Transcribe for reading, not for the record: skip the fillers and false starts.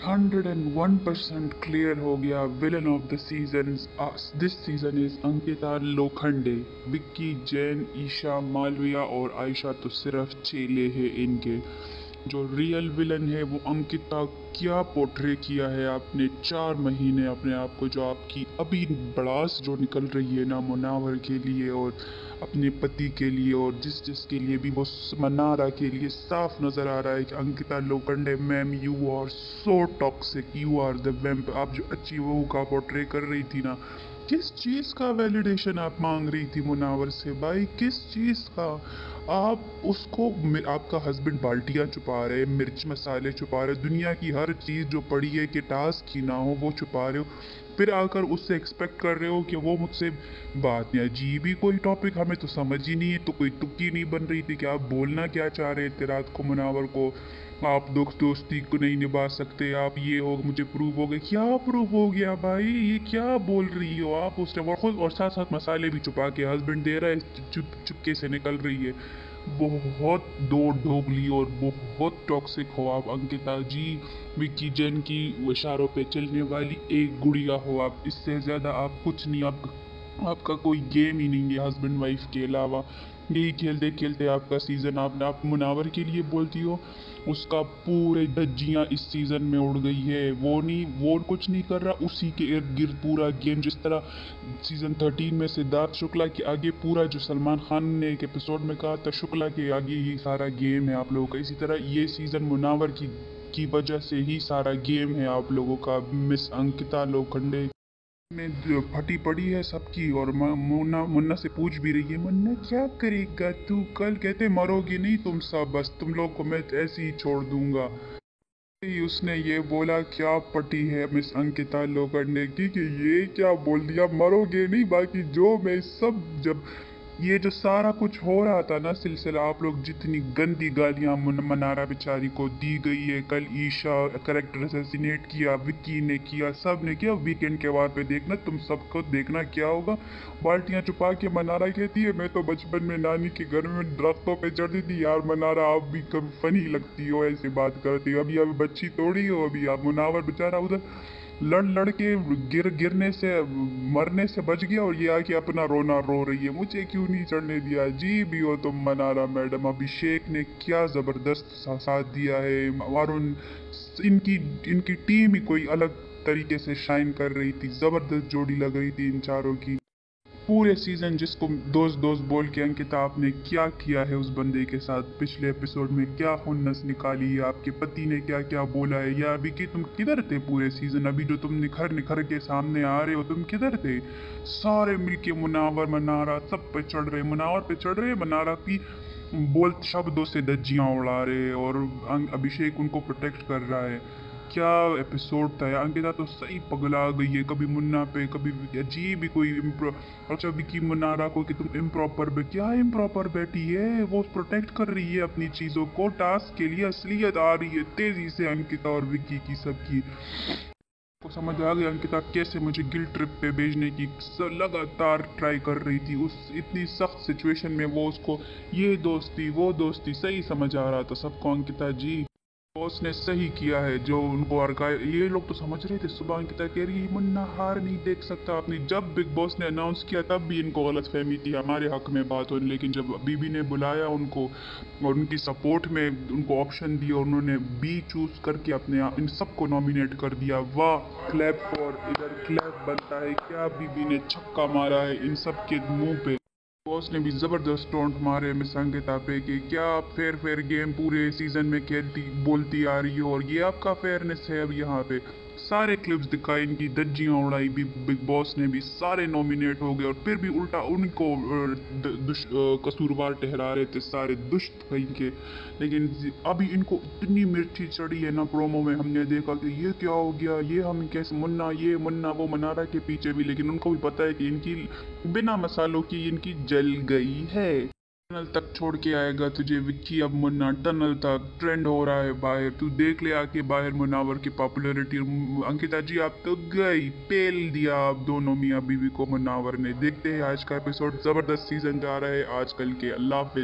101% clear हो गया। Villain of the season this season is Ankita Lokhande. Vicky, Jain, Isha, Malviya और आयशा तो सिर्फ चेले हैं इनके। जो रियल विलन है वो अंकिता। क्या पोर्ट्रे किया है आपने 4 महीने अपने आप को, जो आपकी अभी भड़ास जो निकल रही है ना मुनावर के लिए और अपने पति के लिए और जिस जिसके लिए भी वो मनारा के लिए साफ नजर आ रहा है कि Ankita Lokhande ma'am you are so toxic, you are the vamp. आप जो अच्छी बहू का पोर्ट्रे कर रही थी ना, किस चीज़ का वैलिडेशन आप मांग रही थी मुनावर से भाई, किस चीज़ का? आप उसको आपका हस्बैंड बाल्टियाँ छुपा रहे, मिर्च मसाले छुपा रहे, दुनिया की हर चीज़ जो पड़ी है कि टास्क की ना हो वो छुपा रहे हो, फिर आकर उससे एक्सपेक्ट कर रहे हो कि वो मुझसे बात नहीं। अजीब ही कोई टॉपिक, हमें तो समझ ही नहीं है, तो कोई तुक्की नहीं बन रही थी कि आप बोलना क्या चाह रहे थे रात को मुनावर को। आप दोस्ती को नहीं निभा सकते, आप ये हो, मुझे प्रूव हो गया। क्या प्रूव हो गया भाई, ये क्या बोल रही हो आप? उस टाइम और खुद और साथ साथ मसाले भी छुपा के हस्बैंड दे रहा है, चुप चुपके से निकल रही है। बहुत दो ढोगली और बहुत टॉक्सिक हो आप अंकिता जी। विक्की जैन की इशारों पे चलने वाली एक गुड़िया हो आप, इससे ज़्यादा आप कुछ नहीं। आपका कोई गेम ही नहीं है हस्बैंड वाइफ के अलावा। यही खेलते खेलते आपका सीज़न आप मुनावर के लिए बोलती हो, उसका पूरे धज्जियाँ इस सीज़न में उड़ गई है। वो कुछ नहीं कर रहा, उसी के इर्द गिर्द पूरा गेम। जिस तरह सीज़न 13 में सिद्धार्थ शुक्ला के आगे पूरा, जो सलमान खान ने एक एपिसोड में कहा था, शुक्ला के आगे ही सारा गेम है आप लोगों का, इसी तरह ये सीज़न मुनावर की वजह से ही सारा गेम है आप लोगों का। मिस अंकिता लोखंडे में जो फटी पड़ी है सबकी, और मुन्ना मुन्ना से पूछ भी रही है, मुन्ना क्या करेगा तू कल? कहते मरोगी नहीं तुम सब, बस तुम लोग को मैं ऐसे ही छोड़ दूंगा। उसने ये बोला क्या पटी है मिस अंकिता लोखंडे की कि ये क्या बोल दिया, मरोगे नहीं, बाकी जो मैं सब जब ये जो सारा कुछ हो रहा था ना सिलसिला, आप लोग जितनी गंदी गालियां मनारा बेचारी को दी गई है, कल ईशा करेक्टर असैसिनेट किया, विक्की ने किया, सब ने किया। वीकेंड के बाद पे देखना, तुम सबको देखना क्या होगा। बाल्टियां छुपा के मनारा कहती है, मैं तो बचपन में नानी के घर में दरख्तों पे चढ़ती थी यार मनारा, आप भी कभी फनी लगती हो, ऐसी बात करती हो। अभी बच्ची तोड़ी हो, अभी आप मुनावर बेचारा उधर लड़ लड़ के गिरने से मरने से बच गया, और ये आके अपना रोना रो रही है, मुझे क्यों नहीं चढ़ने दिया। जी भी हो तुम मनारा मैडम। अभिषेक ने क्या ज़बरदस्त साथ दिया है, वरुण, इनकी इनकी टीम ही कोई अलग तरीके से शाइन कर रही थी, ज़बरदस्त जोड़ी लग रही थी इन चारों की। पूरे सीजन जिसको दोस्त दोस्त बोल के अंकिता आपने क्या किया है उस बंदे के साथ, पिछले एपिसोड में क्या खुन्नस निकाली है, आपके पति ने क्या क्या बोला है, या अभी कि तुम किधर थे पूरे सीजन? अभी जो तुम निखर निखर के सामने आ रहे हो, तुम किधर थे? सारे मिलके मुनावर मनारा सब पे चढ़ रहे, मुनावर पे चढ़ रहे, मनारा की बोल शब्दों से धज्जियां उड़ा रहे, और अभिषेक उनको प्रोटेक्ट कर रहा है। क्या एपिसोड था यार, अंकिता तो सही पगला गई है, कभी मुन्ना पे, कभी अजीब ही कोई अच्छा विकी मनारा को कि तुम इम्प्रॉपर क्या इम्प्रॉपर बैठी है, वो प्रोटेक्ट कर रही है अपनी चीज़ों को, टास्क के लिए असलियत आ रही है तेजी से अंकिता और विकी की सबकी को समझ आ गया। अंकिता कैसे मुझे गिल्ट ट्रिप पे भेजने की लगातार ट्राई कर रही थी, उस इतनी सख्त सिचुएशन में वो उसको ये दोस्ती वो दोस्ती सही समझ आ रहा था सबको अंकिता जी। बॉस ने सही किया है जो उनको अड़का। ये लोग तो समझ रहे थे, सुबह अंकिता कह रही है मुन्ना हार नहीं देख सकता अपनी, जब बिग बॉस ने अनाउंस किया तब भी इनको गलत फहमी थी हमारे हक में बात हो, लेकिन जब बीबी ने बुलाया उनको और उनकी सपोर्ट में उनको ऑप्शन दिया, उन्होंने बी चूज करके अपने इन सबको नॉमिनेट कर दिया। वाह, क्लैप फॉर, इधर क्लैप बनता है। क्या बीबी ने छक्का मारा है इन सब के मुंह पे। बॉस ने भी ज़बरदस्त टोंट मारे मिस अंकिता पे कि क्या आप फेयर फेयर गेम पूरे सीजन में खेलती बोलती आ रही हो, और ये आपका फेयरनेस है? अब यहाँ पे सारे क्लिप्स दिखाए, इनकी धज्जियाँ उड़ाई भी, बिग बॉस ने भी, सारे नॉमिनेट हो गए और फिर भी उल्टा उनको कसूरवार ठहरा रहे थे सारे दुष्ट कहीं के। लेकिन अभी इनको इतनी मिर्ची चढ़ी है ना, प्रोमो में हमने देखा कि ये क्या हो गया, ये हम कैसे मुन्ना, ये मुन्ना वो मनारा के पीछे भी, लेकिन उनको भी पता है कि इनकी बिना मसालों की इनकी जल गई है। टनल तक छोड़ के आएगा तुझे विक्की, अब मुन्ना टनल तक ट्रेंड हो रहा है बाहर, तू देख ले आके बाहर मुनावर की पॉपुलैरिटी। अंकिता जी आप तो गई, पेल दिया आप दोनों मियाँ बीवी को मुनावर ने। देखते हैं आज का एपिसोड, जबरदस्त सीजन जा रहा है आजकल के। अल्लाह हाफिज।